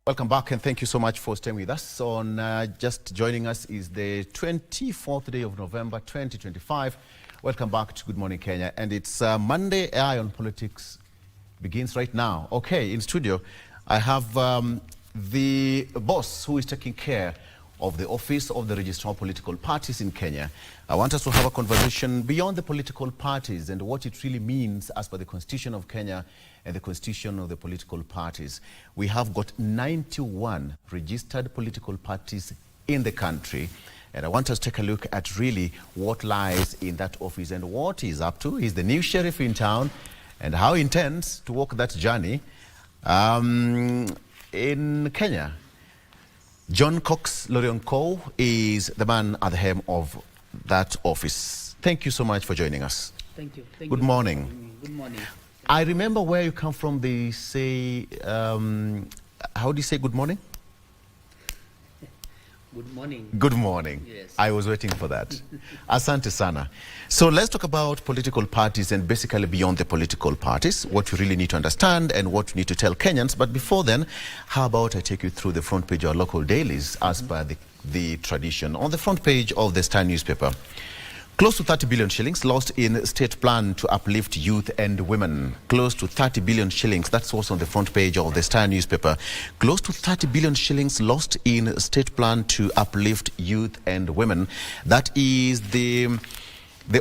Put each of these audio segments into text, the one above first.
Welcome back, and thank you so much for staying with us. Just joining us is the 24th day of November 2025. Welcome back to Good Morning Kenya, and it's Monday. Eye on Politics begins right now. Okay, in studio I have the boss who is taking care of the office of the Registrar of Political Parties in Kenya. I want us to have a conversation beyond the political parties and what it really means as per the Constitution of Kenya and the Constitution of the political parties. We have got 91 registered political parties in the country, and I want us to take a look at really what lies in that office and what he's up to. He's the new sheriff in town and how he intends to walk that journey in Kenya. John Cox Lorionco is the man at the helm of that office. Thank you so much for joining us. Thank you. Good morning. Good morning. I remember where you come from. They say, how do you say good morning? Good morning. Good morning. Yes. I was waiting for that. Asante sana. So let's talk about political parties and basically beyond the political parties, what you really need to understand and what you need to tell Kenyans. But before then, how about I take you through the front page of our local dailies as per the tradition. On the front page of the Star newspaper, close to 30 billion shillings lost in state plan to uplift youth and women. Close to 30 billion shillings. That's also on the front page of the Star newspaper. Close to 30 billion shillings lost in state plan to uplift youth and women. That is the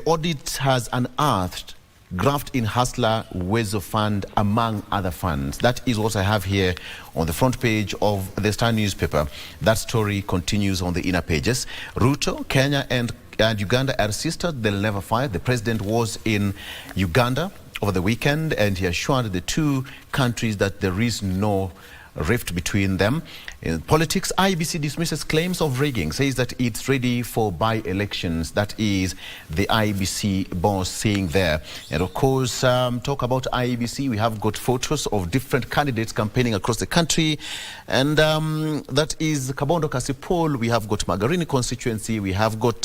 audit has unearthed graft in Hustler Wezo Fund, among other funds. That is what I have here on the front page of the Star newspaper. That story continues on the inner pages. Ruto, Kenya and Uganda are sisters. They'll never fight. The president was in Uganda over the weekend, and he assured the two countries that there is no rift between them. In politics, IEBC dismisses claims of rigging, says that it's ready for by-elections. That is the IEBC boss saying there. And of course, talk about IEBC, we have got photos of different candidates campaigning across the country. And that is Kabondo Kasipul, we have got Magarini constituency, we have got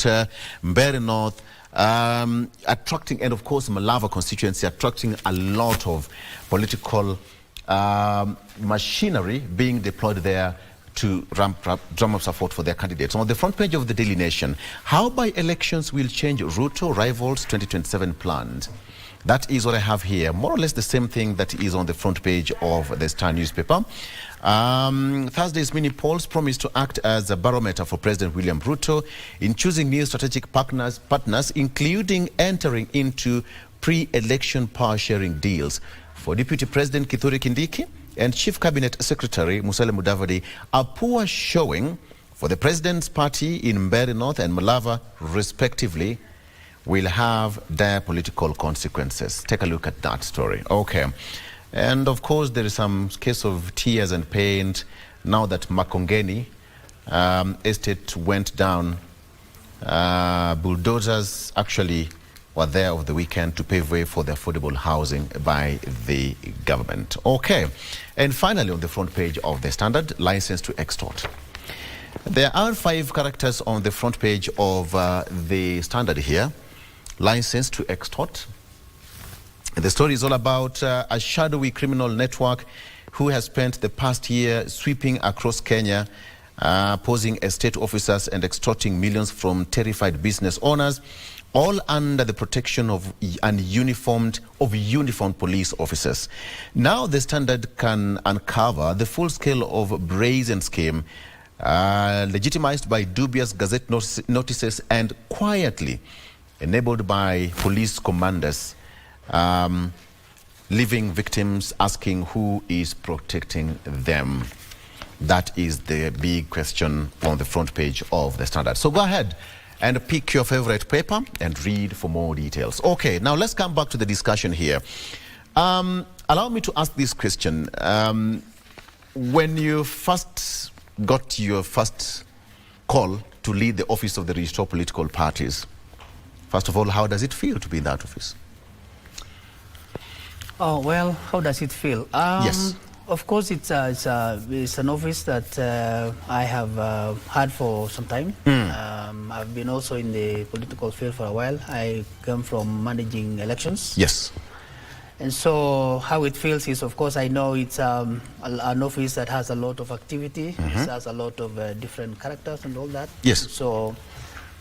Mbeere North, attracting, and of course Malava constituency, attracting a lot of political machinery being deployed there to drum up support for their candidates. On the front page of the Daily Nation, how by-elections will change Ruto rivals 2027 planned. That is what I have here. More or less the same thing that is on the front page of the Star newspaper. Thursday's mini polls promise to act as a barometer for President William Ruto in choosing new strategic partners, including entering into pre-election power-sharing deals. For Deputy President Kithure Kindiki and Chief Cabinet Secretary Musalia Mudavadi, a poor showing for the President's party in Mbeere North and Malava, respectively, will have dire political consequences. Take a look at that story. Okay. And of course, there is some case of tears and pain now that Makongeni estate went down. Bulldozers actually were there over the weekend to pave way for the affordable housing by the government. Okay. And finally, on the front page of the Standard, license to extort. There are 5 characters on the front page of the Standard here. License to extort. The story is all about a shadowy criminal network who has spent the past year sweeping across Kenya, posing as state officers and extorting millions from terrified business owners, all under the protection of uniformed police officers. Now the Standard can uncover the full scale of brazen scheme, legitimized by dubious gazette notices and quietly enabled by police commanders, leaving victims asking who is protecting them. That is the big question on the front page of the Standard. So go ahead and pick your favorite paper and read for more details. Okay, now let's come back to the discussion here. Allow me to ask this question. When you first got your first call to lead the office of the Registrar of Political Parties, first of all, how does it feel to be in that office? Oh, well, how does it feel? Yes. Of course, it's an office that I have had for some time. I've been also in the political field for a while. I came from managing elections. Yes. And so how it feels is, of course, I know it's an office that has a lot of activity, it has a lot of different characters and all that. Yes. So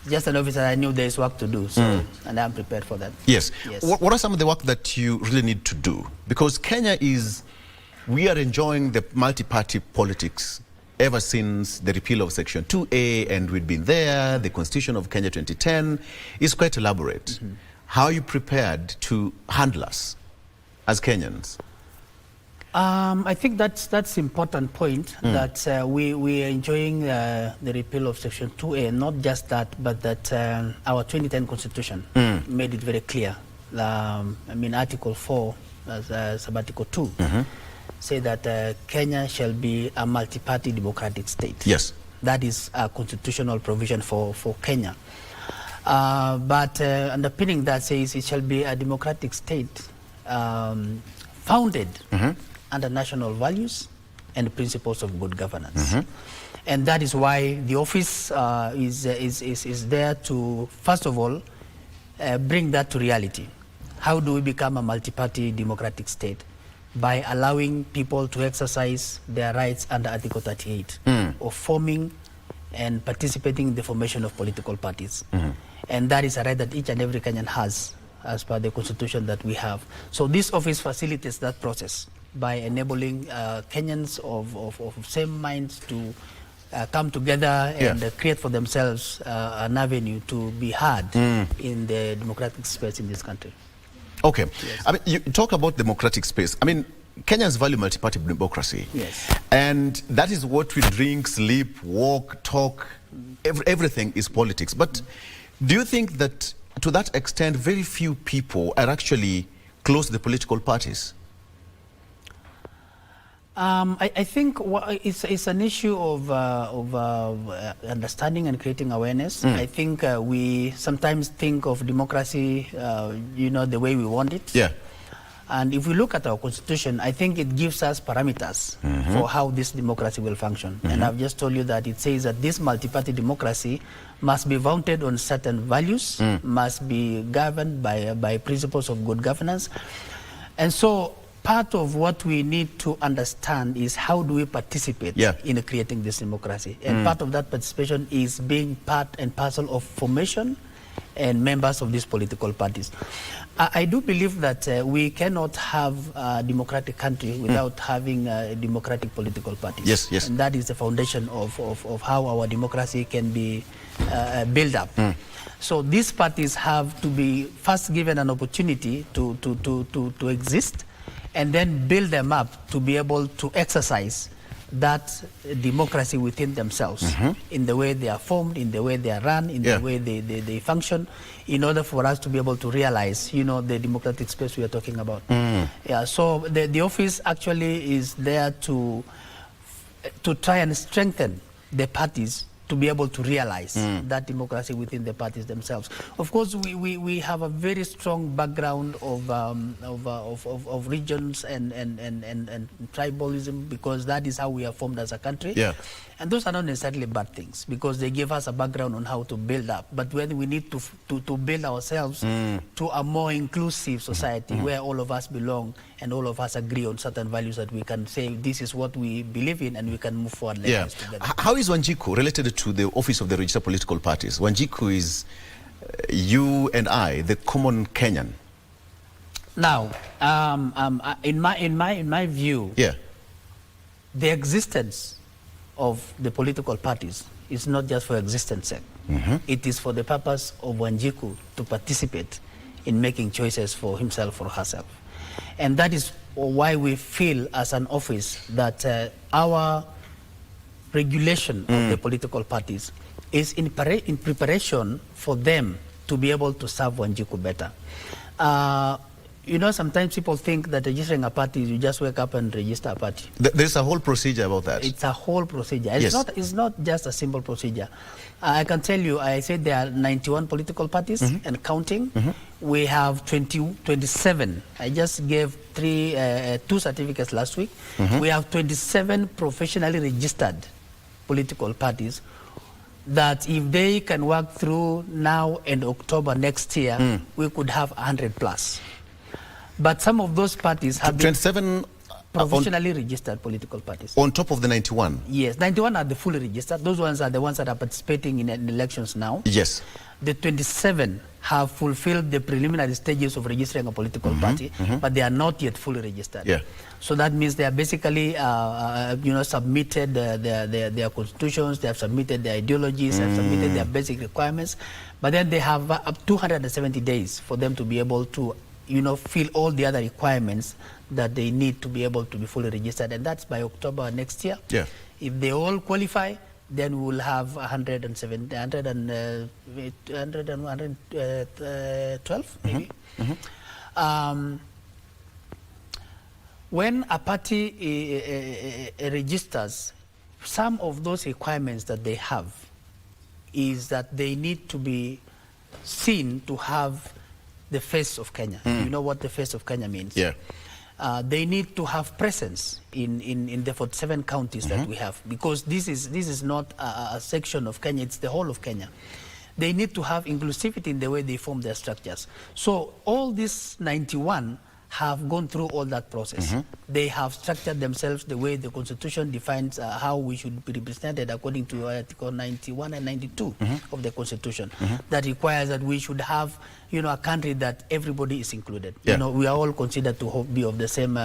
just an office that I knew there's work to do, so and I'm prepared for that. Yes. Yes. What are some of the work that you really need to do? Because Kenya we are enjoying the multi-party politics ever since the repeal of Section 2A, and we've been there. The Constitution of Kenya 2010 is quite elaborate. How are you prepared to handle us as Kenyans? I think that's important point, that we are enjoying the repeal of Section 2A, not just that, but that our 2010 Constitution made it very clear. I mean, Article 4, Article 2, say that Kenya shall be a multi-party democratic state. Yes. That is a constitutional provision for Kenya. But underpinning that says it shall be a democratic state founded under national values and principles of good governance. And that is why the office is there to, first of all, bring that to reality. How do we become a multi-party democratic state? By allowing people to exercise their rights under Article 38 of forming and participating in the formation of political parties. And that is a right that each and every Kenyan has as per the constitution that we have. So this office facilitates that process by enabling Kenyans of same minds to come together and create for themselves an avenue to be heard in the democratic space in this country. Okay. Yes. I mean, you talk about democratic space. I mean, Kenyans value multi-party democracy. Yes. And that is what we drink, sleep, walk, talk, everything is politics. But do you think that to that extent, very few people are actually close to the political parties? I think it's an issue of understanding and creating awareness. I think we sometimes think of democracy, the way we want it. Yeah. And if we look at our constitution, I think it gives us parameters for how this democracy will function. And I've just told you that it says that this multi-party democracy must be founded on certain values, must be governed by principles of good governance. And so part of what we need to understand is how do we participate in creating this democracy. And part of that participation is being part and parcel of formation and members of these political parties. I do believe that we cannot have a democratic country without having democratic political parties. Yes, yes. And that is the foundation of how our democracy can be built up. So these parties have to be first given an opportunity to exist, and then build them up to be able to exercise that democracy within themselves, in the way they are formed, in the way they are run, in the way they function, in order for us to be able to realize, the democratic space we are talking about. So the office actually is there to try and strengthen the parties to be able to realize that democracy within the parties themselves. Of course, we have a very strong background of regions and tribalism, because that is how we are formed as a country. And those are not necessarily bad things, because they give us a background on how to build up. But when we need to build ourselves to a more inclusive society where all of us belong and all of us agree on certain values that we can say this is what we believe in, and we can move forward together. How is Wanjiku related to the office of the registered political parties? Wanjiku is you and I, the common Kenyan. Now, in my view, the existence of the political parties is not just for existence sake. It is for the purpose of Wanjiku to participate in making choices for himself or herself. And that is why we feel as an office that our regulation of the political parties is in preparation for them to be able to serve Wanjiku better. Sometimes people think that registering a party, you just wake up and register a party. There's a whole procedure about that. It's a whole procedure. It's not just a simple procedure. I can tell you, I said there are 91 political parties and counting. We have 27. I just gave two certificates last week. We have 27 professionally registered political parties that if they can work through now and October next year, we could have 100 plus. But some of those parties have 27 provisionally registered political parties. On top of the 91? Yes, 91 are the fully registered. Those ones are the ones that are participating in elections now. Yes. The 27 have fulfilled the preliminary stages of registering a political party, but they are not yet fully registered. Yeah. So that means they are basically, submitted their constitutions, they have submitted their ideologies, they have submitted their basic requirements, but then they have up 270 days for them to be able to, fill all the other requirements that they need to be able to be fully registered, and that's by October next year. Yeah. If they all qualify, then we will have 112 maybe. When a party registers, some of those requirements that they have is that they need to be seen to have the face of Kenya. You know what the face of Kenya means? Yeah. They need to have presence in the 47 counties that we have, because this is not a section of Kenya, it's the whole of Kenya. They need to have inclusivity in the way they form their structures. So all these 91 have gone through all that process. They have structured themselves the way the Constitution defines how we should be represented according to Article 91 and 92 of the Constitution. That requires that we should have, a country that everybody is included. Yeah. We are all considered to be of the same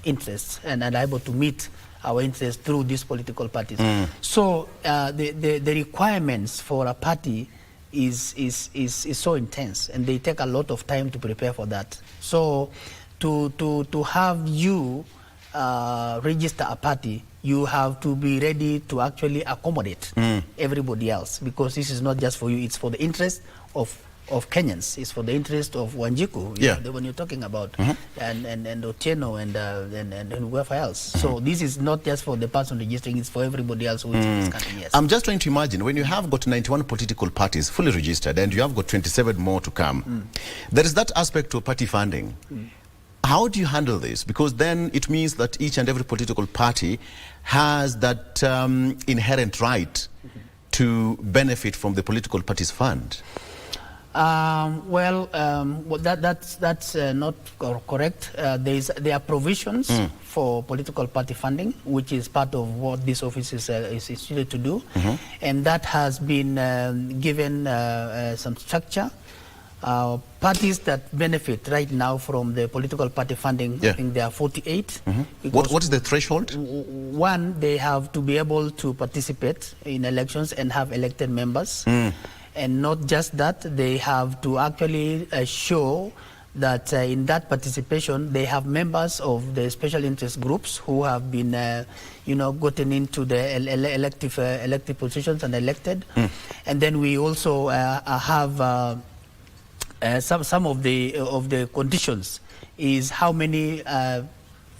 interests and are able to meet our interests through these political parties. So the requirements for a party is so intense, and they take a lot of time to prepare for that. So to have you register a party, you have to be ready to actually accommodate everybody else, because this is not just for you, it's for the interest of Kenyans, it's for the interest of Wanjiku, the one you're talking about, and Otieno and whoever else. So this is not just for the person registering, it's for everybody else who is in this country. Yes. I'm just trying to imagine, when you have got 91 political parties fully registered and you have got 27 more to come, there is that aspect of party funding. How do you handle this? Because then it means that each and every political party has that inherent right to benefit from the political party's fund. That's not correct. There are provisions for political party funding, which is part of what this office is instituted to do, and that has been given some structure. Parties that benefit right now from the political party funding, I think there are 48. What is the threshold? One, they have to be able to participate in elections and have elected members. And not just that, they have to actually show that in that participation they have members of the special interest groups who have been gotten into the elective positions and elected. And then we also have some of the conditions is how many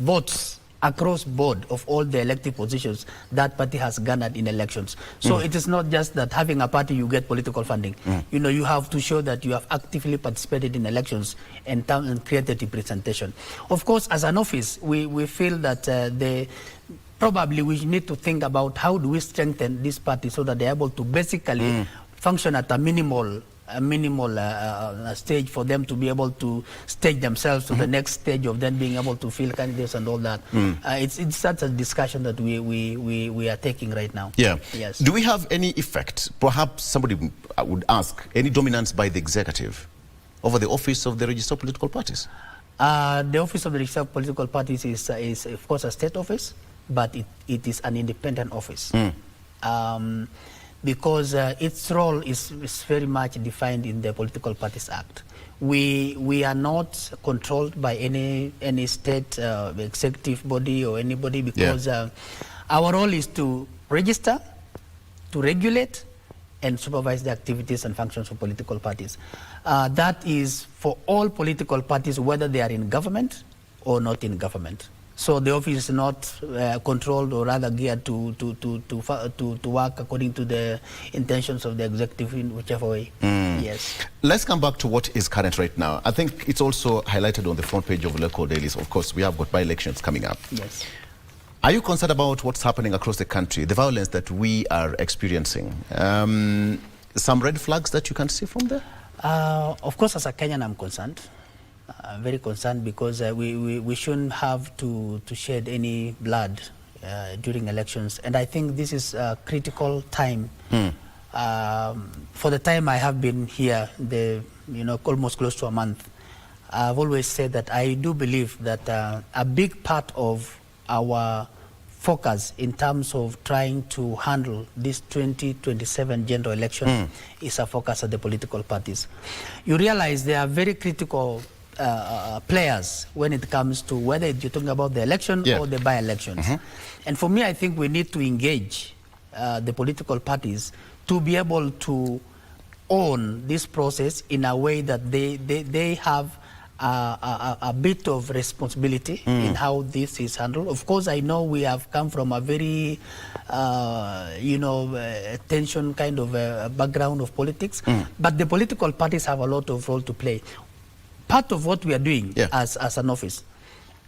votes across board of all the elective positions that party has garnered in elections. So it is not just that having a party you get political funding. You have to show that you have actively participated in elections and created representation. Of course, as an office, we feel that probably we need to think about how do we strengthen this party so that they're able to basically function at a minimal stage for them to be able to stage themselves to the next stage of them being able to field candidates and all that. It's such a discussion that we are taking right now. Yeah. Yes. Do we have any effect? Perhaps somebody would ask, any dominance by the executive over the office of the registered political parties? The office of the registered political parties is of course a state office, but it is an independent office. Because its role is very much defined in the Political Parties Act. We are not controlled by any state executive body or anybody, because our role is to register, to regulate, and supervise the activities and functions of political parties. That is for all political parties, whether they are in government or not in government. So the office is not controlled or rather geared to work according to the intentions of the executive in whichever way. Yes. Let's come back to what is current right now. I think it's also highlighted on the front page of local dailies. Of course, we have got by-elections coming up. Yes. Are you concerned about what's happening across the country, the violence that we are experiencing? Some red flags that you can see from there? Of course, as a Kenyan, I'm concerned. I'm very concerned because we shouldn't have to shed any blood during elections. And I think this is a critical time. For the time I have been here, almost close to a month, I've always said that I do believe that a big part of our focus in terms of trying to handle this 2027 general election is a focus of the political parties. You realize they are very critical players when it comes to whether you're talking about the election or the by-elections. And for me, I think we need to engage the political parties to be able to own this process in a way that they have a bit of responsibility in how this is handled. Of course, I know we have come from a very, tension kind of background of politics, but the political parties have a lot of role to play. Part of what we are doing as an office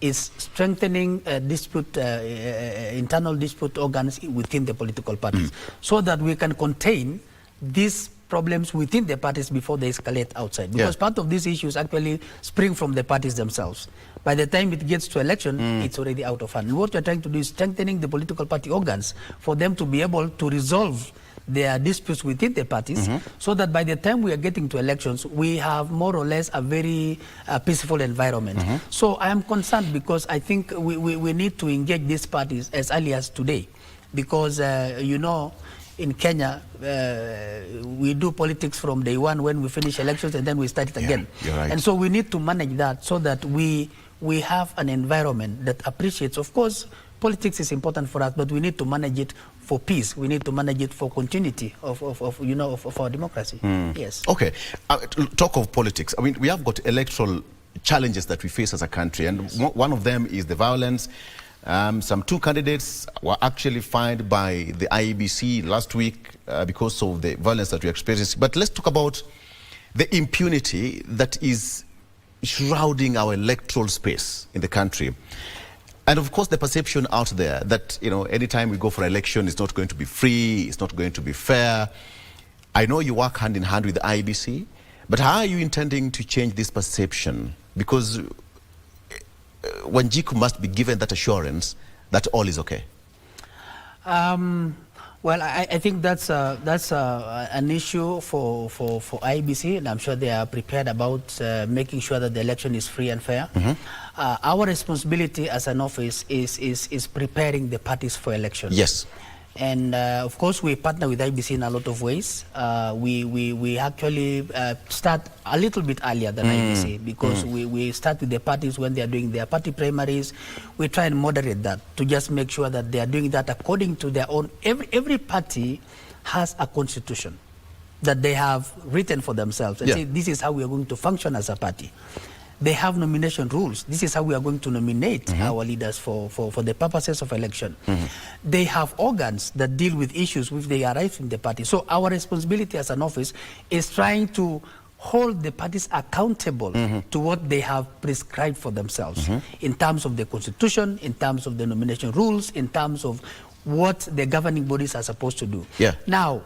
is strengthening internal dispute organs within the political parties so that we can contain these problems within the parties before they escalate outside. Because part of these issues actually spring from the parties themselves. By the time it gets to election, it's already out of hand. And what we're trying to do is strengthening the political party organs for them to be able to resolve their disputes within the parties so that by the time we are getting to elections, we have more or less a very peaceful environment. So I am concerned because I think we need to engage these parties as early as today because, in Kenya, we do politics from day one when we finish elections and then we start it again. You're right. And so we need to manage that so that we have an environment that appreciates, of course, politics is important for us, but we need to manage it for peace. We need to manage it for continuity of our democracy. Yes. Okay. Talk of politics. I mean, we have got electoral challenges that we face as a country, and one of them is the violence. Some two candidates were actually fined by the IEBC last week because of the violence that we experienced. But let's talk about the impunity that is shrouding our electoral space in the country. And of course, the perception out there that, anytime we go for election, it's not going to be free, it's not going to be fair. I know you work hand in hand with the IEBC, but how are you intending to change this perception? Because Wanjiku must be given that assurance that all is okay. Well, I think that's an issue for IEBC, and I'm sure they are prepared about making sure that the election is free and fair. Our responsibility as an office is preparing the parties for election. Yes. And of course, we partner with IEBC in a lot of ways. We actually start a little bit earlier than IEBC because we start with the parties when they are doing their party primaries. We try and moderate that to just make sure that they are doing that according to their own. Every party has a constitution that they have written for themselves and say this is how we are going to function as a party. They have nomination rules. This is how we are going to nominate our leaders for the purposes of election. They have organs that deal with issues which they arise in the party. So our responsibility as an office is trying to hold the parties accountable to what they have prescribed for themselves in terms of the constitution, in terms of the nomination rules, in terms of what the governing bodies are supposed to do. Now,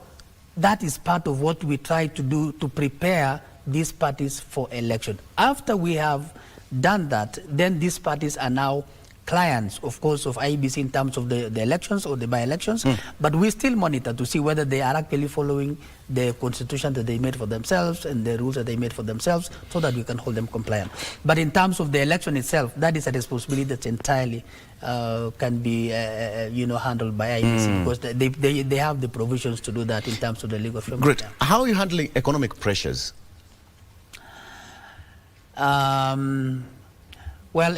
that is part of what we try to do to prepare these parties for election. After we have done that, then these parties are now clients, of course, of IEBC in terms of the elections or the by-elections, but we still monitor to see whether they are actually following the constitution that they made for themselves and the rules that they made for themselves so that we can hold them compliant. But in terms of the election itself, that is a responsibility that entirely can be handled by IEBC because they have the provisions to do that in terms of the legal framework. Great. How are you handling economic pressures? Well,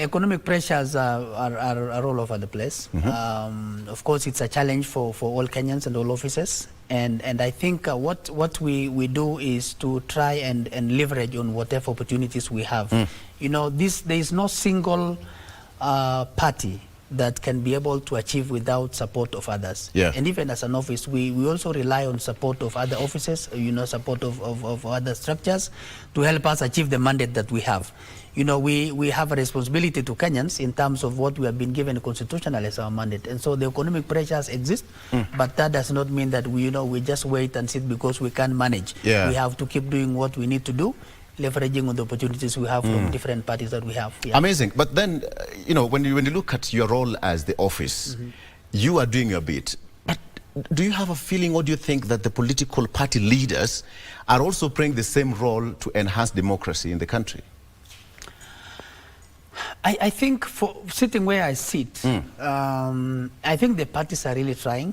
economic pressures are all over the place. Of course, it's a challenge for all Kenyans and all offices. And I think what we do is to try and leverage on whatever opportunities we have. There is no single party that can be able to achieve without support of others. Yeah. And even as an office, we also rely on support of other offices, support of other structures to help us achieve the mandate that we have. We have a responsibility to Kenyans in terms of what we have been given constitutionally as our mandate. And so the economic pressures exist, but that does not mean that we just wait and sit because we can't manage. Yeah. We have to keep doing what we need to do, leveraging on the opportunities we have from different parties that we have. Yeah. Amazing. But then, when you look at your role as the office, you are doing your bit. But do you have a feeling, or do you think that the political party leaders are also playing the same role to enhance democracy in the country? I think for sitting where I sit, I think the parties are really trying.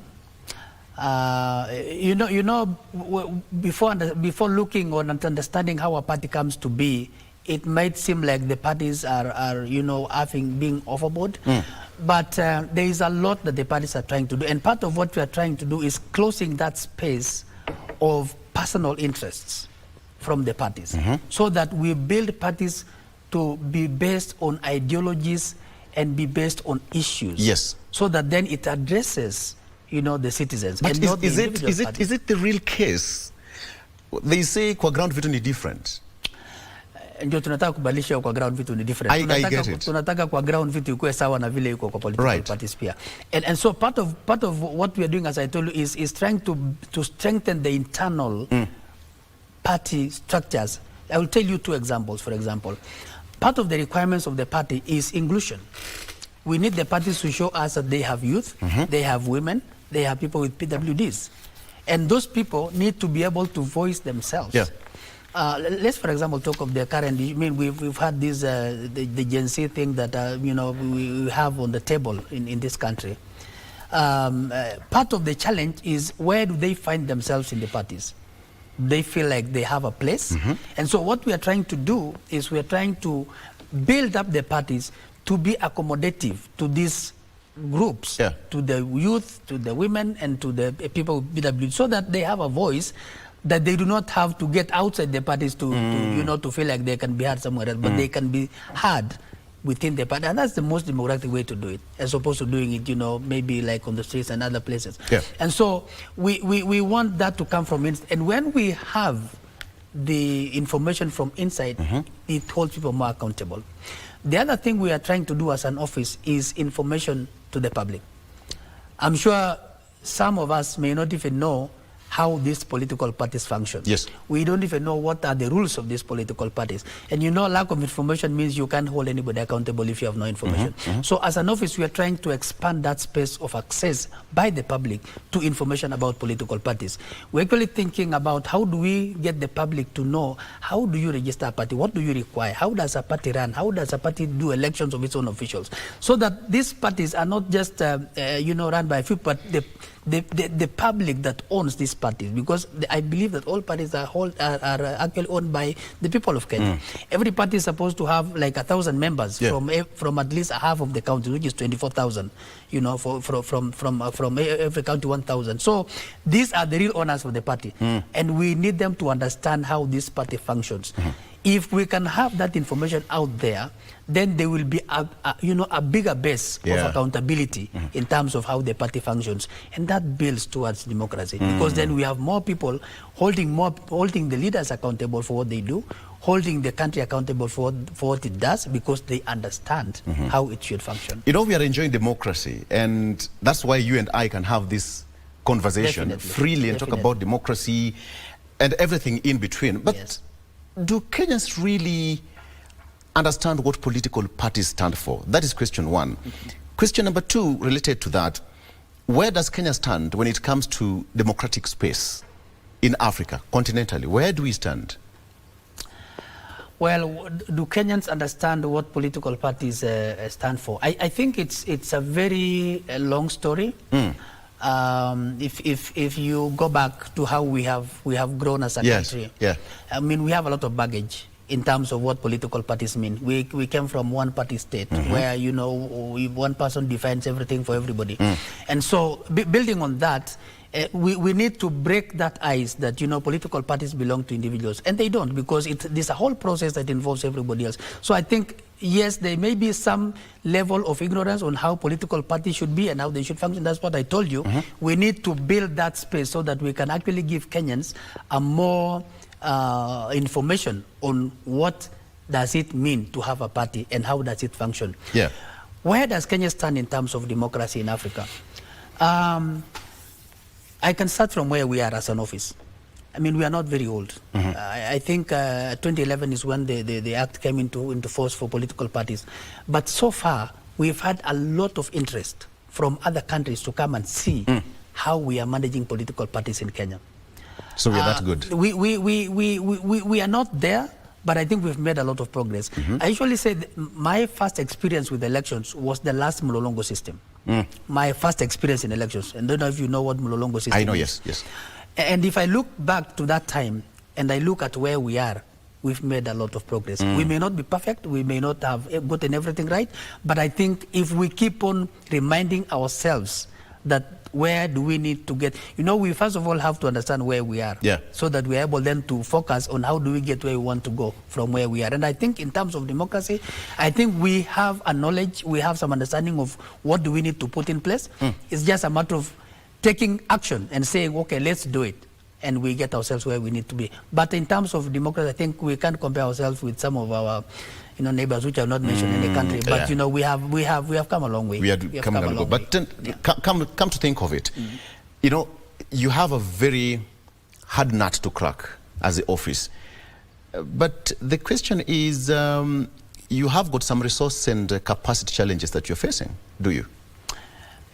Before looking on and understanding how a party comes to be, it might seem like the parties are being overboard. But there is a lot that the parties are trying to do. And part of what we are trying to do is closing that space of personal interests from the parties, so that we build parties to be based on ideologies and be based on issues. Yes. So that then it addresses, the citizens. But and not the is it the real case? They say kwa ground vitu ni different. Ndio tunataka kubadilisha kwa ground vitu ni different. I get it. Tunataka kwa ground vitu ikuwe sawa na vile iko kwa political parties pia. And so part of what we are doing, as I told you, is trying to strengthen the internal party structures. I will tell you two examples. For example, part of the requirements of the party is inclusion. We need the parties to show us that they have youth, they have women, they have people with PWDs. And those people need to be able to voice themselves. Yeah. Let's, for example, talk of the current. We've had this the Gen Z thing that we have on the table in this country. Part of the challenge is, where do they find themselves in the parties? They feel like they have a place. And so what we are trying to do is we are trying to build up the parties to be accommodative to these groups, to the youth, to the women, and to the people with PWD, so that they have a voice, that they do not have to get outside the parties to feel like they can be heard somewhere else, but they can be heard within the party. And that's the most democratic way to do it, as opposed to doing it, maybe like on the streets and other places. Yeah. And so we want that to come from inside. And when we have the information from inside, it holds people more accountable. The other thing we are trying to do as an office is information to the public. I'm sure some of us may not even know how these political parties function. Yes. We don't even know what are the rules of these political parties. And lack of information means you can't hold anybody accountable if you have no information. So as an office, we are trying to expand that space of access by the public to information about political parties. We're actually thinking about, how do we get the public to know, how do you register a party? What do you require? How does a party run? How does a party do elections of its own officials? So that these parties are not just run by a few, but the public that owns these parties, because I believe that all parties are actually owned by the people of Kenya. Every party is supposed to have like 1,000 members from at least half of the county, which is 24,000. From every county 1,000. So these are the real owners of the party, and we need them to understand how this party functions. If we can have that information out there, then there will be a bigger base of accountability in terms of how the party functions, and that builds towards democracy. Because then we have more people holding the leaders accountable for what they do, holding the country accountable for what it does, because they understand how it should function. We are enjoying democracy, and that's why you and I can have this conversation freely and talk about democracy and everything in between. But do Kenyans really understand what political parties stand for? That is question one. Question number two, related to that, where does Kenya stand when it comes to democratic space in Africa, continentally? Where do we stand? Well, do Kenyans understand what political parties stand for? I think it's a very long story. If you go back to how we have grown as a country, we have a lot of baggage in terms of what political parties mean. We came from one party state where one person defines everything for everybody, and so building on that, we need to break that ice that political parties belong to individuals, and they don't, because there's a whole process that involves everybody else. So I think yes, there may be some level of ignorance on how political parties should be and how they should function. That's what I told you. We need to build that space so that we can actually give Kenyans a more information on what does it mean to have a party and how does it function. Yeah. Where does Kenya stand in terms of democracy in Africa? I can start from where we are as an office. I mean, we are not very old. I think 2011 is when the act came into force for political parties. But so far, we've had a lot of interest from other countries to come and see how we are managing political parties in Kenya. So we are that good? We are not there, but I think we've made a lot of progress. I usually say my first experience with elections was the last Mlolongo system. My first experience in elections. And I don't know if you know what Mlolongo system is. I know, yes. And if I look back to that time and I look at where we are, we've made a lot of progress. We may not be perfect, we may not have gotten everything right, but I think if we keep on reminding ourselves that where do we need to get, we first of all have to understand where we are, so that we're able then to focus on how do we get where we want to go from where we are. And I think in terms of democracy, I think we have a knowledge, we have some understanding of what do we need to put in place. It's just a matter of taking action and saying, okay, let's do it, and we get ourselves where we need to be. But in terms of democracy, I think we can't compare ourselves with some of our neighbors, which I have not mentioned in the country. But we have come a long way. We have come a long way. But come to think of it, you have a very hard nut to crack as the office. But the question is, you have got some resource and capacity challenges that you're facing, do you?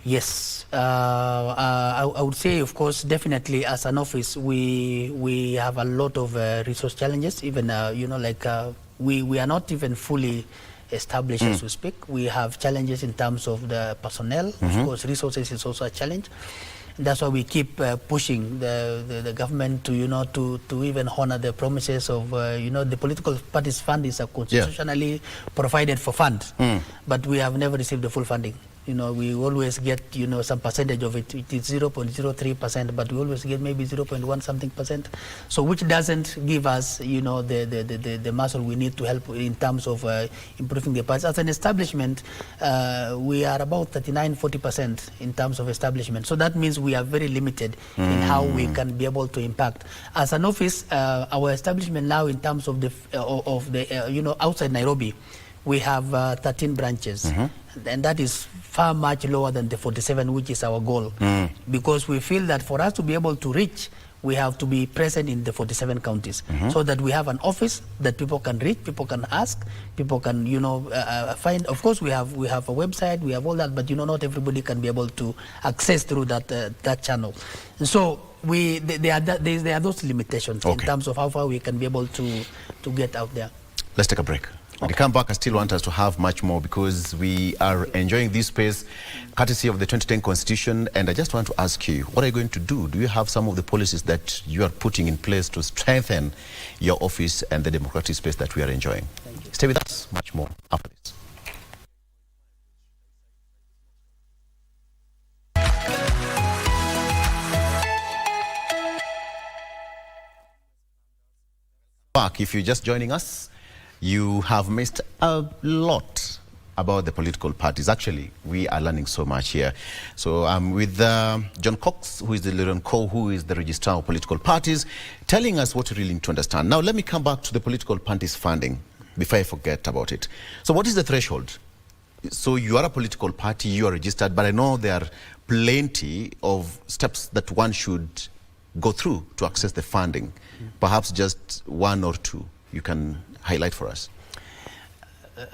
Yes, I would say, of course, definitely as an office, we have a lot of resource challenges. Even we are not even fully established as we speak. We have challenges in terms of the personnel. Of course, resources is also a challenge. That's why we keep pushing the government to even honor the promises of the political parties fund is a constitutionally provided for fund, but we have never received the full funding. We always get some percentage of it. It is 0.03%, but we always get maybe 0.1 something percent. So which doesn't give us the muscle we need to help in terms of improving the parties. As an establishment, we are about 39-40% in terms of establishment. So that means we are very limited in how we can be able to impact. As an office, our establishment now in terms of the outside Nairobi, we have 13 branches, and that is far much lower than the 47, which is our goal, because we feel that for us to be able to reach, we have to be present in the 47 counties, so that we have an office that people can reach, people can ask, people can find. Of course, we have a website, we have all that, but not everybody can be able to access through that channel. And so there are those limitations in terms of how far we can be able to get out there. Let's take a break. When we come back, I still want us to have much more, because we are enjoying this space courtesy of the 2010 Constitution. And I just want to ask you, what are you going to do? Do you have some of the policies that you are putting in place to strengthen your office and the democratic space that we are enjoying? Stay with us. Much more after this. Back, if you're just joining us, you have missed a lot about the political parties. Actually, we are learning so much here. So I'm with John Cox, who is the Lieutenant Co, who is the Registrar of Political Parties, telling us what we really need to understand. Now, let me come back to the political parties funding before I forget about it. So what is the threshold? So you are a political party, you are registered, but I know there are plenty of steps that one should go through to access the funding. Perhaps just one or two you can highlight for us.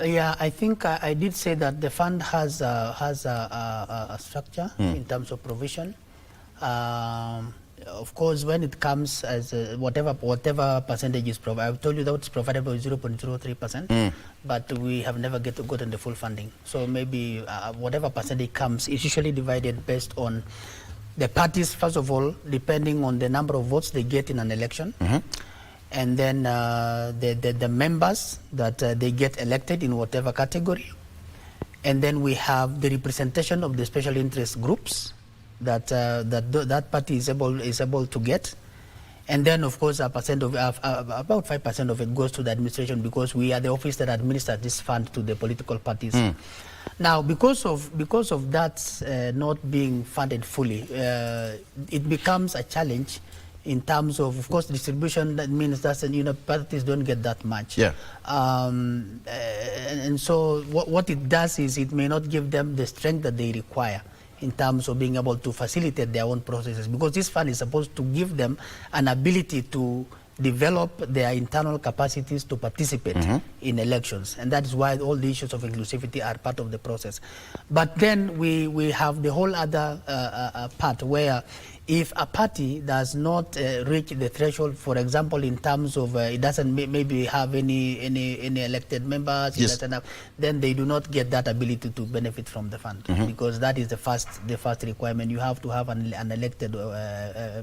Yeah, I think I did say that the fund has a structure in terms of provision. Of course, when it comes as whatever percentage is provided, I've told you that it's provided by 0.03%, but we have never gotten the full funding. So maybe whatever percentage comes is usually divided based on the parties, first of all, depending on the number of votes they get in an election. And then the members that they get elected in whatever category. And then we have the representation of the special interest groups that that party is able to get. And then, of course, about 5% of it goes to the administration, because we are the office that administers this fund to the political parties. Now, because of that not being funded fully, it becomes a challenge in terms of course, distribution. That means that parties don't get that much. Yeah. And so what it does is it may not give them the strength that they require in terms of being able to facilitate their own processes, because this fund is supposed to give them an ability to develop their internal capacities to participate in elections. And that is why all the issues of inclusivity are part of the process. But then we have the whole other part where if a party does not reach the threshold, for example, in terms of it doesn't maybe have any elected members, yes. it doesn't have, then they do not get that ability to benefit from the fund, because that is the first requirement. You have to have an elected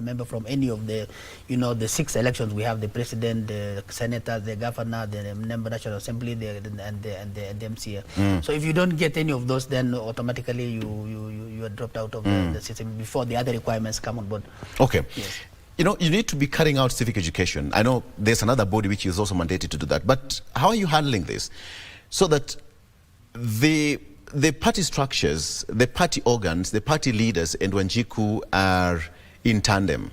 member from any of the the 6 elections we have: the president, the senator, the governor, the member of National Assembly, and the MCA. So if you don't get any of those, then automatically you are dropped out of the system before the other requirements come on board. Okay. Yes. You need to be carrying out civic education. I know there's another body which is also mandated to do that, but how are you handling this so that the party structures, the party organs, the party leaders and Wanjiku are in tandem?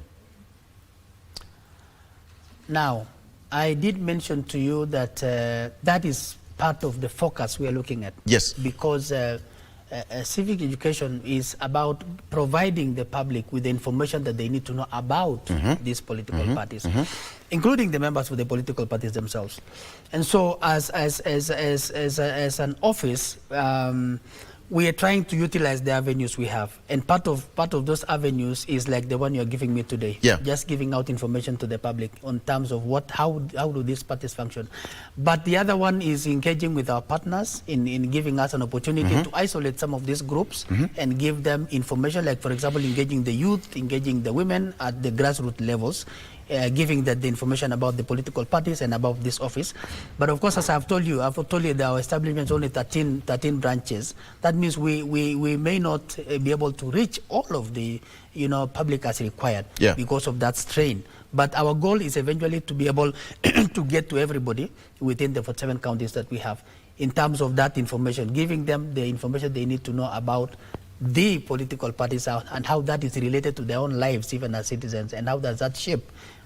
Now, I did mention to you that that is part of the focus we are looking at. Yes. Because civic education is about providing the public with the information that they need to know about these political parties, including the members of the political parties themselves. And so, as an office, we are trying to utilize the avenues we have, and part of those avenues is like the one you are giving me today. Yeah. Just giving out information to the public on terms of how do these parties function. But the other one is engaging with our partners in giving us an opportunity to isolate some of these groups and give them information, like for example engaging the youth, engaging the women at the grassroots levels, giving that the information about the political parties and about this office. But of course, as I've told you that our establishment is only 13 branches. That means we may not be able to reach all of the public as required because of that strain. But our goal is eventually to be able to get to everybody within the 47 counties that we have in terms of that information, giving them the information they need to know about the political parties and how that is related to their own lives, even as citizens, and how does that shape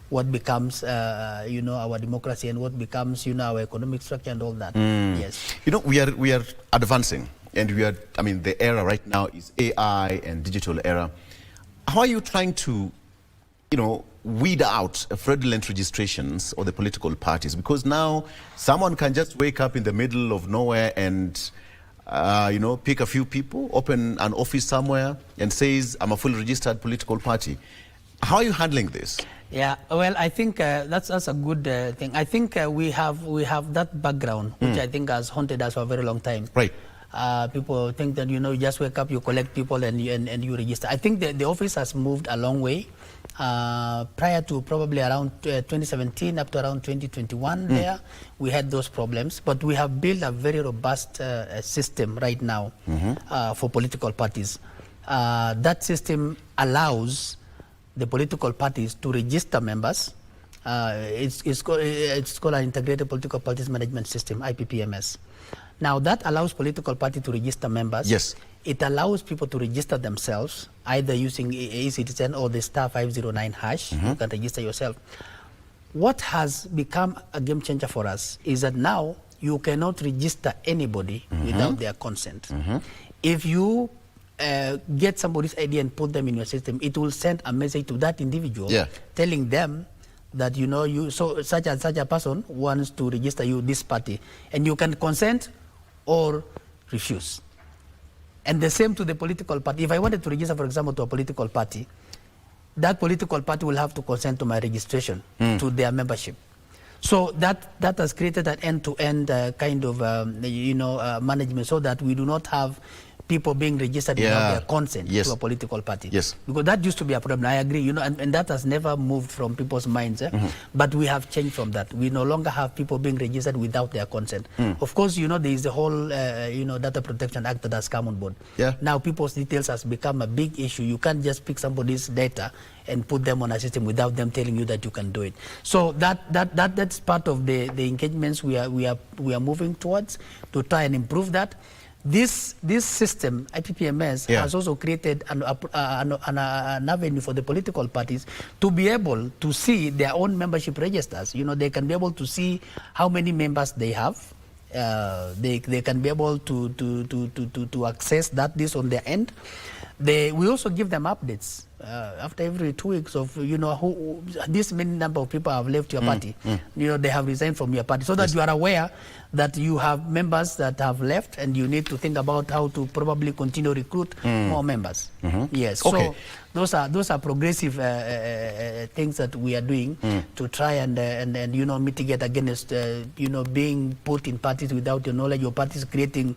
what becomes, our democracy and what becomes, our economic structure and all that. Yes. We are advancing, and the era right now is AI and digital era. How are you trying to, weed out fraudulent registrations of the political parties? Because now someone can just wake up in the middle of nowhere and pick a few people, open an office somewhere and says, I'm a fully registered political party. How are you handling this? Yeah, well, I think that's a good thing. I think we have that background, which I think has haunted us for a very long time. Right. People think that, you just wake up, you collect people and you register. I think the office has moved a long way. Prior to probably around 2017 up to around 2021 there, we had those problems. But we have built a very robust system right now for political parties. That system allows the political parties to register members. It's called an Integrated Political Parties Management System, IPPMS. Now that allows political party to register members. Yes. It allows people to register themselves, either using eCitizen or the *509 hash. You can register yourself. What has become a game changer for us is that now you cannot register anybody without their consent. If you get somebody's ID and put them in your system, it will send a message to that individual telling them that such and such a person wants to register you this party, and you can consent or refuse. And the same to the political party. If I wanted to register, for example, to a political party, that political party will have to consent to my registration, to their membership. So that has created an end-to-end kind of management, so that we do not have people being registered without their consent to a political party. Yes. Because that used to be a problem. I agree, and that has never moved from people's minds. But we have changed from that. We no longer have people being registered without their consent. Of course, there is the whole, Data Protection Act that has come on board. Now, people's details has become a big issue. You can't just pick somebody's data and put them on a system without them telling you that you can do it. So that's part of the engagements we are moving towards to try and improve that. This system, IPPMS, has also created an avenue for the political parties to be able to see their own membership registers. They can be able to see how many members they have. They can be able to access this on their end. We also give them updates after every 2 weeks of who this many number of people have left your party. They have resigned from your party, so that you are aware that you have members that have left, and you need to think about how to probably continue to recruit more members. Yes. Okay. So those are progressive things that we are doing to try and mitigate against being put in parties without your knowledge. Your party is creating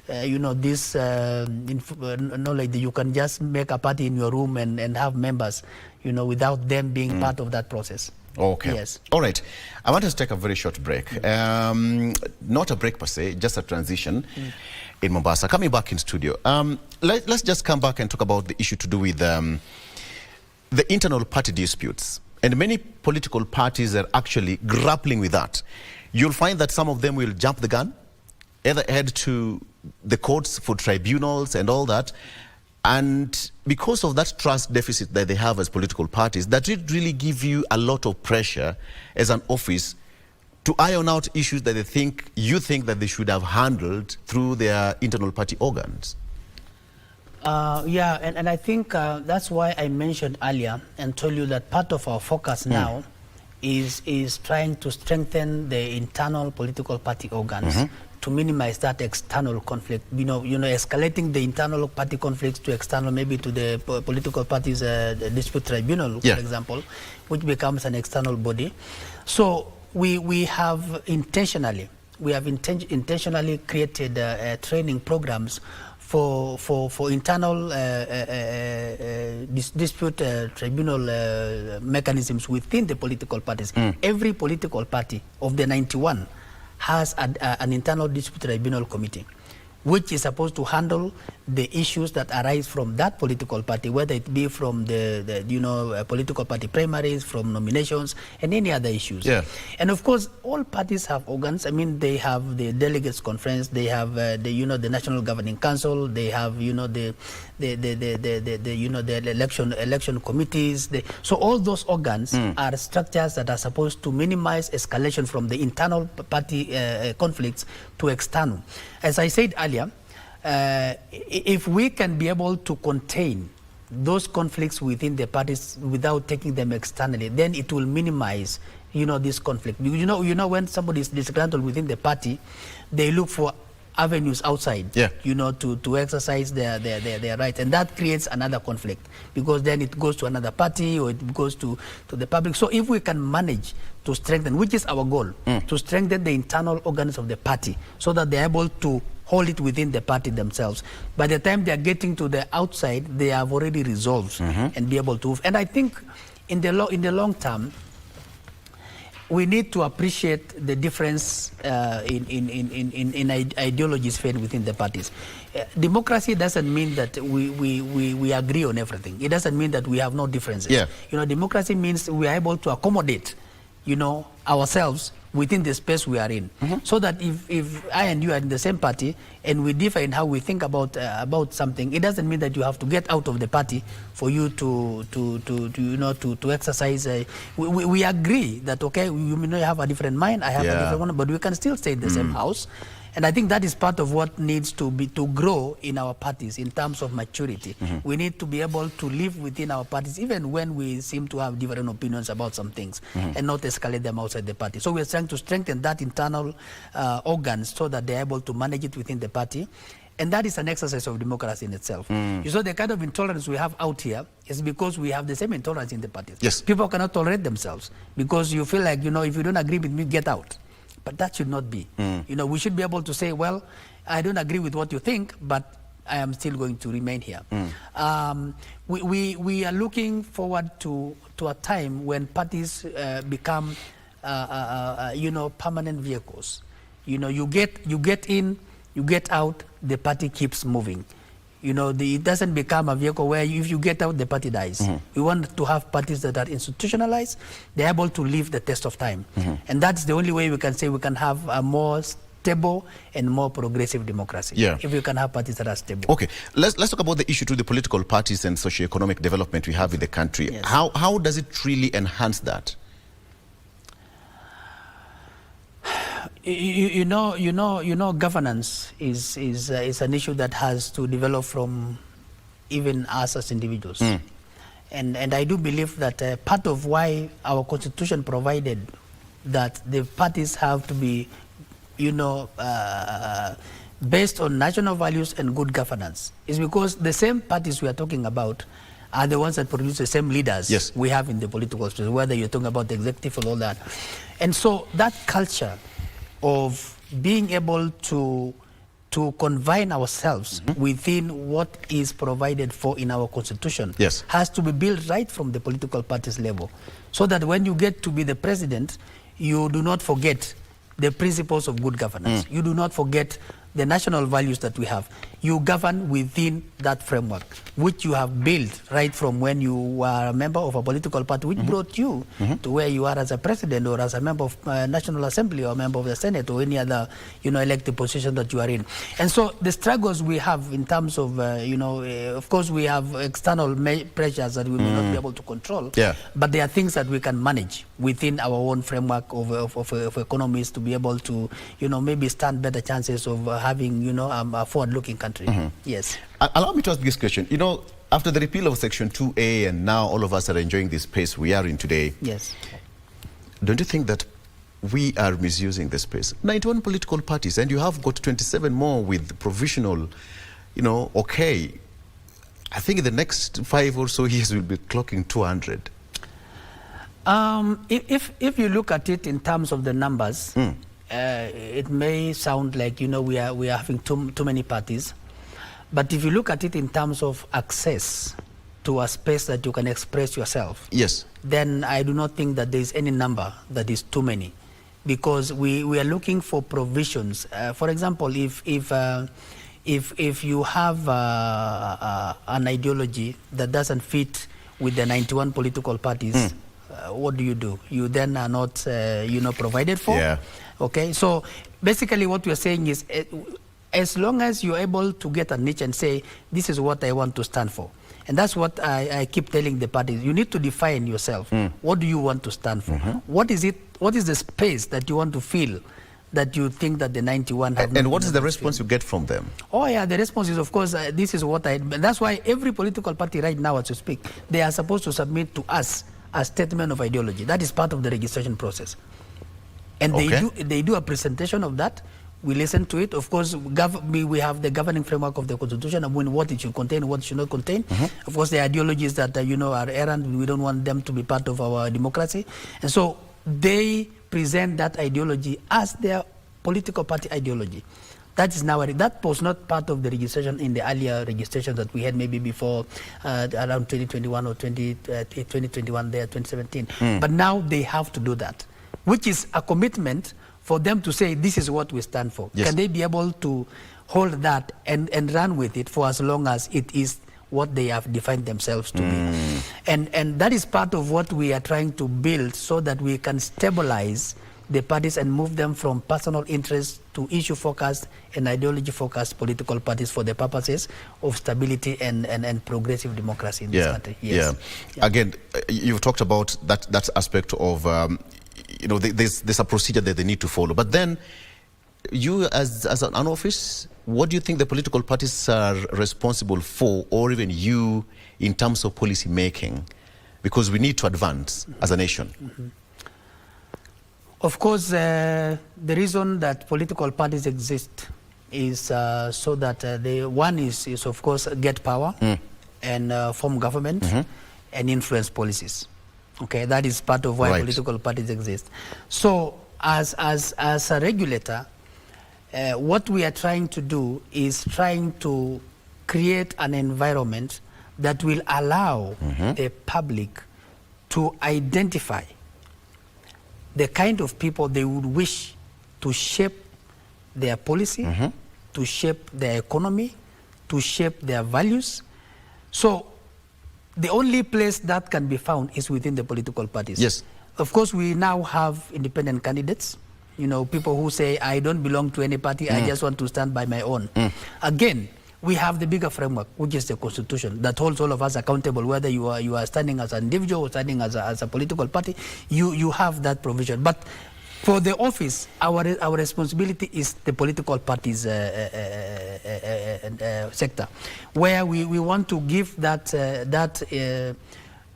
this knowledge that you can just make a party in your room and have members, without them being part of that process. Okay. Yes. All right. I want us to take a very short break. Not a break per se, just a transition in Mombasa. Coming back in studio, let's just come back and talk about the issue to do with the internal party disputes. And many political parties are actually grappling with that. You'll find that some of them will jump the gun, either head to the courts for tribunals and all that. And because of that trust deficit that they have as political parties, that it really give you a lot of pressure as an office to iron out issues that you think that they should have handled through their internal party organs. And I think that's why I mentioned earlier and told you that part of our focus now is trying to strengthen the internal political party organs to minimize that external conflict. Escalating the internal party conflicts to external, maybe to the political parties dispute tribunal, for example, which becomes an external body. So we have intentionally created training programs for internal dispute tribunal mechanisms within the political parties. Every political party of the 91 has an internal dispute tribunal committee, which is supposed to handle the issues that arise from that political party, whether it be from the political party primaries, from nominations, and any other issues. And of course, all parties have organs. I mean, they have the delegates conference, they have the National Governing Council, they have the election committees. So all those organs are structures that are supposed to minimize escalation from the internal party conflicts to external. As I said earlier, if we can be able to contain those conflicts within the parties without taking them externally, then it will minimize, this conflict. When somebody is disgruntled within the party, they look for avenues outside, to exercise their rights, and that creates another conflict, because then it goes to another party or it goes to the public. So if we can manage to strengthen, which is our goal, to strengthen the internal organs of the party so that they're able to hold it within the party themselves. By the time they're getting to the outside, they have already resolved and be able to. And I think in the long term, we need to appreciate the difference in ideologies found within the parties. Democracy doesn't mean that we agree on everything. It doesn't mean that we have no differences. Democracy means we are able to accommodate, ourselves within the space we are in, so that if I and you are in the same party and we differ in how we think about something, it doesn't mean that you have to get out of the party for you to exercise. We agree that you may have a different mind, I have a different one, but we can still stay in the same house. And I think that is part of what needs to grow in our parties in terms of maturity. We need to be able to live within our parties even when we seem to have different opinions about some things and not escalate them outside the party. So we're trying to strengthen that internal organs so that they're able to manage it within the party. And that is an exercise of democracy in itself. You saw the kind of intolerance we have out here is because we have the same intolerance in the parties. People cannot tolerate themselves because you feel like, if you don't agree with me, get out. But that should not be. We should be able to say, well, I don't agree with what you think, but I am still going to remain here. We are looking forward to a time when parties become, permanent vehicles. You get in, you get out, the party keeps moving. It doesn't become a vehicle where if you get out, the party dies. We want to have parties that are institutionalized. They're able to live the test of time. And that's the only way we can say we can have a more stable and more progressive democracy. Yeah. If we can have parties that are stable. Okay, let's talk about the issue to the political parties and socio-economic development we have in the country. Yes. How does it really enhance that? Governance is an issue that has to develop from even us as individuals. And I do believe that part of why our constitution provided that the parties have to be, based on national values and good governance is because the same parties we are talking about are the ones that produce the same leaders we have in the political space, whether you're talking about the executive or all that. And so that culture of being able to confine ourselves within what is provided for in our constitution has to be built right from the political parties level, so that when you get to be the president, you do not forget the principles of good governance. You do not forget the national values that we have. You govern within that framework, which you have built right from when you were a member of a political party, which brought you to where you are as a president or as a member of National Assembly or a member of the Senate or any other, elected position that you are in. And so the struggles we have in terms of, of course we have external pressures that we may not be able to control, but there are things that we can manage within our own framework of economies to be able to, maybe stand better chances of having, a forward-looking country. Yes. Allow me to ask this question. After the repeal of Section 2A and now all of us are enjoying this space we are in today, don't you think that we are misusing the space? 91 political parties, and you have got 27 more with provisional, okay. I think in the next 5 or so years we'll be clocking 200. If you look at it in terms of the numbers, it may sound like we are having too many parties, but if you look at it in terms of access to a space that you can express yourself, then I do not think that there is any number that is too many, because we are looking for provisions. For example, if you have an ideology that doesn't fit with the 91 political parties, what do? You then are not provided for. Okay, so basically what we are saying is, as long as you're able to get a niche and say, this is what I want to stand for. And that's what I keep telling the parties. You need to define yourself. What do you want to stand for? What is it? What is the space that you want to feel that you think that the 91 have? And what is the response you get from them? Oh yeah, the response is, of course, this is what that's why every political party right now, as you speak, they are supposed to submit to us a statement of ideology. That is part of the registration process. And they do a presentation of that. We listen to it. Of course, we have the governing framework of the Constitution and what it should contain, what it should not contain. Of course, the ideologies that are errant, we don't want them to be part of our democracy. And so they present that ideology as their political party ideology. That is now that was not part of the registration in the earlier registration that we had maybe before around 2021 or 2021 there, 2017. But now they have to do that, which is a commitment for them to say, this is what we stand for. Can they be able to hold that and run with it for as long as it is what they have defined themselves to be? And that is part of what we are trying to build, so that we can stabilize the parties and move them from personal interest to issue-focused and ideology-focused political parties for the purposes of stability and progressive democracy in this country. Again, you've talked about that aspect of, there's a procedure that they need to follow. But then, you as an office, what do you think the political parties are responsible for, or even you, in terms of policy making? Because we need to advance as a nation. Of course, the reason that political parties exist is so that one is of course get power and form government and influence policies. Okay, that is part of why political parties exist. So as a regulator, what we are trying to do is trying to create an environment that will allow the public to identify the kind of people they would wish to shape their policy, to shape their economy, to shape their values. So the only place that can be found is within the political parties. Yes. Of course, we now have independent candidates, you know, people who say, I don't belong to any party, I just want to stand by my own. Again, we have the bigger framework, which is the Constitution, that holds all of us accountable, whether you are standing as an individual or standing as a political party, you have that provision. But for the office, our responsibility is the political parties sector, where we want to give that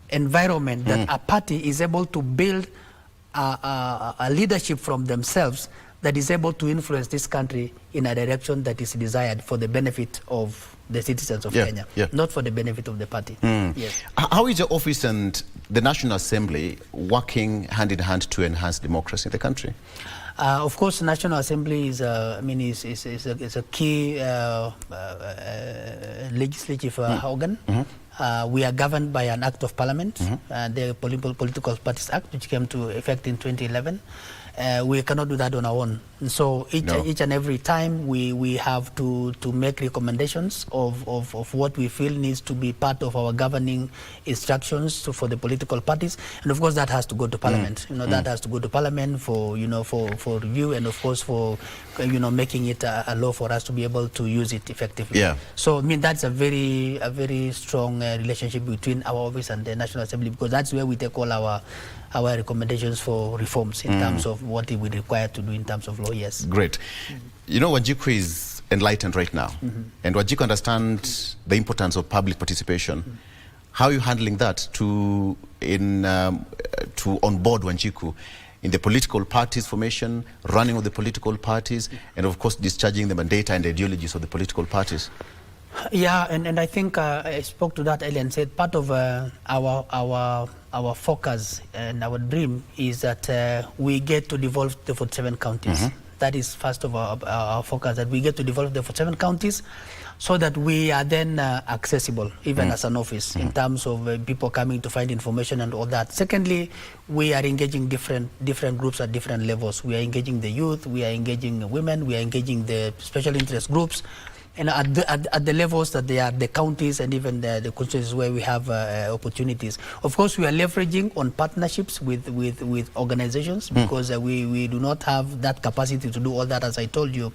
environment that a party is able to build a leadership from themselves that is able to influence this country in a direction that is desired for the benefit of the citizens of Kenya, not for the benefit of the party. Yes. How is your office and the National Assembly working hand in hand to enhance democracy in the country? Of course, National Assembly is a key legislative organ. We are governed by an act of parliament, the Political Parties Act, which came to effect in 2011. We cannot do that on our own. And so each and every time we have to make recommendations of what we feel needs to be part of our governing instructions for the political parties. And of course that has to go to Parliament. You know, that has to go to Parliament for review, and of course for making it a law for us to be able to use it effectively. So I mean that's a very strong relationship between our office and the National Assembly, because that's where we take all our recommendations for reforms in terms of what we require to do in terms of law. Yes. Great. You know, Wanjiku is enlightened right now, and Wanjiku understands the importance of public participation. How are you handling that to onboard Wanjiku in the political parties formation, running of the political parties, and of course discharging the mandate and ideologies of the political parties? Yeah, and I think I spoke to that earlier and said part of our focus and our dream is that we get to develop the 47 counties. That is first of our focus, that we get to develop the 47 counties so that we are then accessible, even as an office, in terms of people coming to find information and all that. Secondly, we are engaging different groups at different levels. We are engaging the youth, we are engaging women, we are engaging the special interest groups. And at the levels that they are, the counties and even the constituencies where we have opportunities. Of course, we are leveraging on partnerships with organizations, because we do not have that capacity to do all that, as I told you.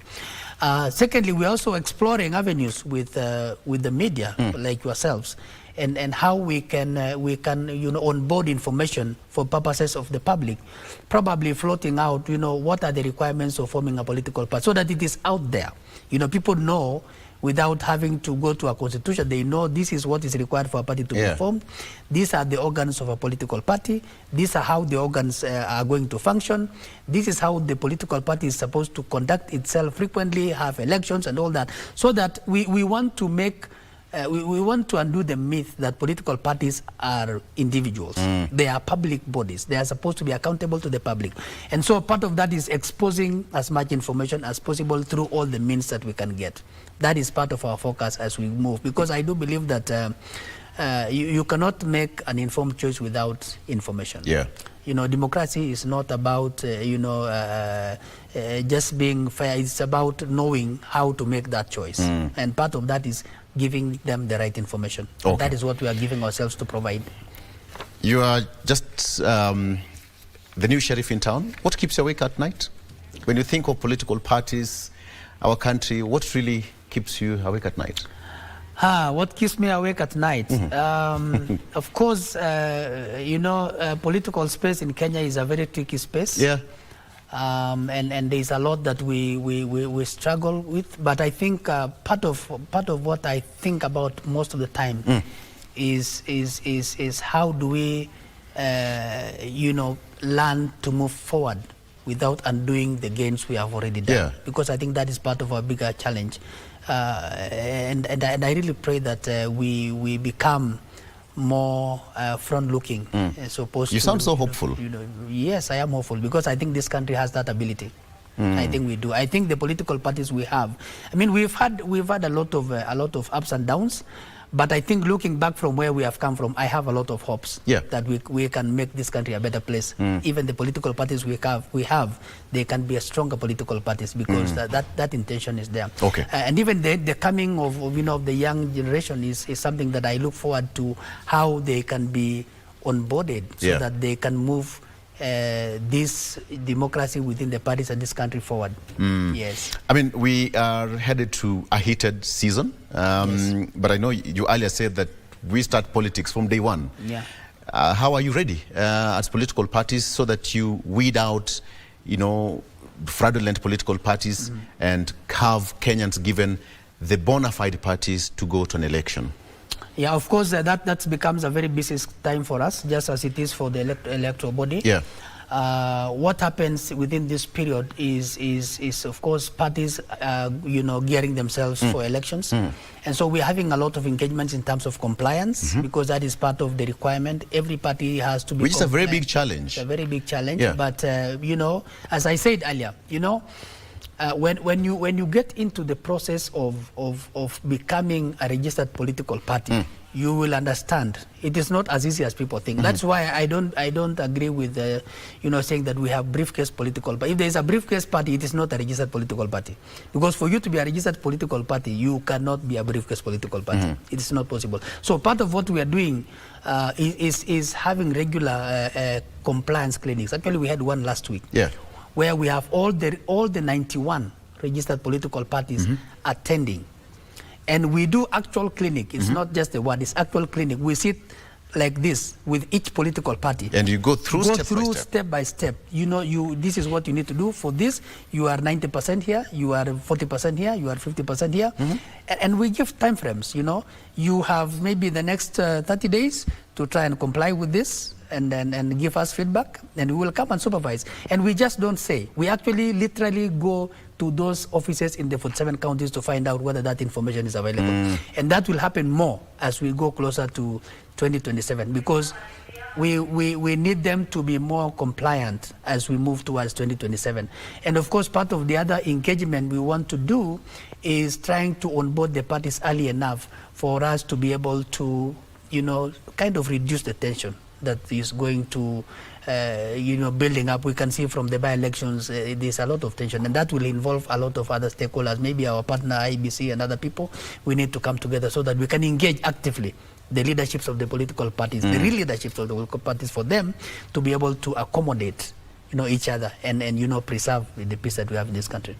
Secondly, we are also exploring avenues with the media, like yourselves, and how we can onboard information for purposes of the public, probably floating out what are the requirements of forming a political party, so that it is out there. People know without having to go to a constitution. They know this is what is required for a party to be formed. These are the organs of a political party. These are how the organs are going to function. This is how the political party is supposed to conduct itself frequently, have elections and all that, so that we want to make we want to undo the myth that political parties are individuals. They are public bodies. They are supposed to be accountable to the public. And so part of that is exposing as much information as possible through all the means that we can get. That is part of our focus as we move, because I do believe that you cannot make an informed choice without information. Democracy is not about just being fair. It's about knowing how to make that choice. And part of that is giving them the right information. That is what we are giving ourselves to provide. You are just the new sheriff in town. What keeps you awake at night? When you think of political parties, our country, what really keeps you awake at night? What keeps me awake at night? Of course, political space in Kenya is a very tricky space. And there's a lot that we struggle with. But I think part of what I think about most of the time is how do we learn to move forward without undoing the gains we have already done. Because I think that is part of our bigger challenge. And I really pray that we become more front-looking. You sound so hopeful. Yes, I am hopeful, because I think this country has that ability. I think we do. I think the political parties we have, I mean, we've had a lot of ups and downs, but I think looking back from where we have come from, I have a lot of hopes that we can make this country a better place. Even the political parties we have, they can be a stronger political parties because that intention is there. Okay. And even the coming of the young generation is something that I look forward to, how they can be onboarded so that they can move this democracy within the parties and this country forward. Yes. I mean, we are headed to a heated season, but I know you earlier said that we start politics from day one. Yeah. How are you ready as political parties so that you weed out, fraudulent political parties and have Kenyans given the bona fide parties to go to an election? Yeah, of course, that becomes a very busy time for us, just as it is for the electoral body. Yeah. What happens within this period is of course, parties, gearing themselves for elections. And so we're having a lot of engagements in terms of compliance, because that is part of the requirement. Every party has to be Which is a very big challenge. It's a very big challenge. Yeah. But, as I said earlier, when you get into the process of becoming a registered political party, you will understand it is not as easy as people think. That's why I don't agree with saying that we have briefcase political party. If there is a briefcase party, it is not a registered political party, because for you to be a registered political party, you cannot be a briefcase political party. It is not possible. So part of what we are doing is having regular compliance clinics. Actually, we had one last week. Yeah. Where we have all the 91 registered political parties attending. And we do actual clinic. It's not just a word, it's actual clinic. We sit like this with each political party. And you go through step by step. This is what you need to do. For this, you are 90% here, you are 40% here, you are 50% here. And we give time frames, You have maybe the next 30 days to try and comply with this, and give us feedback, and we will come and supervise. And we just don't say. We actually literally go to those offices in the 47 counties to find out whether that information is available. And that will happen more as we go closer to 2027, because we need them to be more compliant as we move towards 2027. And of course, part of the other engagement we want to do is trying to onboard the parties early enough for us to be able to, kind of reduce the tension that is going to, building up. We can see from the by-elections, there's a lot of tension, and that will involve a lot of other stakeholders, maybe our partner IBC and other people. We need to come together so that we can engage actively the leaderships of the political parties, the real leaderships of the political parties, for them to be able to accommodate, each other and preserve the peace that we have in this country.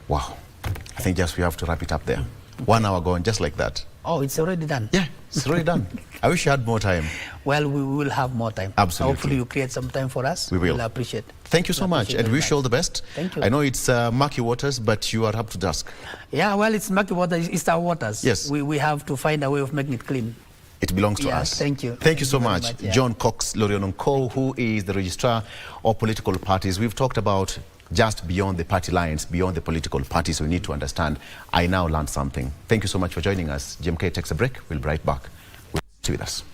Wow. I think just we have to wrap it up there. 1 hour gone, just like that. Oh, it's already done. Yeah, it's already done. I wish you had more time. Well, we will have more time. Absolutely. Hopefully you create some time for us. We will. We'll appreciate. Thank you so much, and wish you all the best. Thank you. I know it's murky waters, but you are up to task. Yeah, well, it's murky waters. It's our waters. Yes. We have to find a way of making it clean. It belongs to us. Thank you. Thank you so very much. Yeah. John Cox Loriononko, who is the registrar of political parties. We've talked about just beyond the party lines, beyond the political parties. We need to understand. I now learned something. Thank you so much for joining us. GMK takes a break. We'll be right back. Stay with us.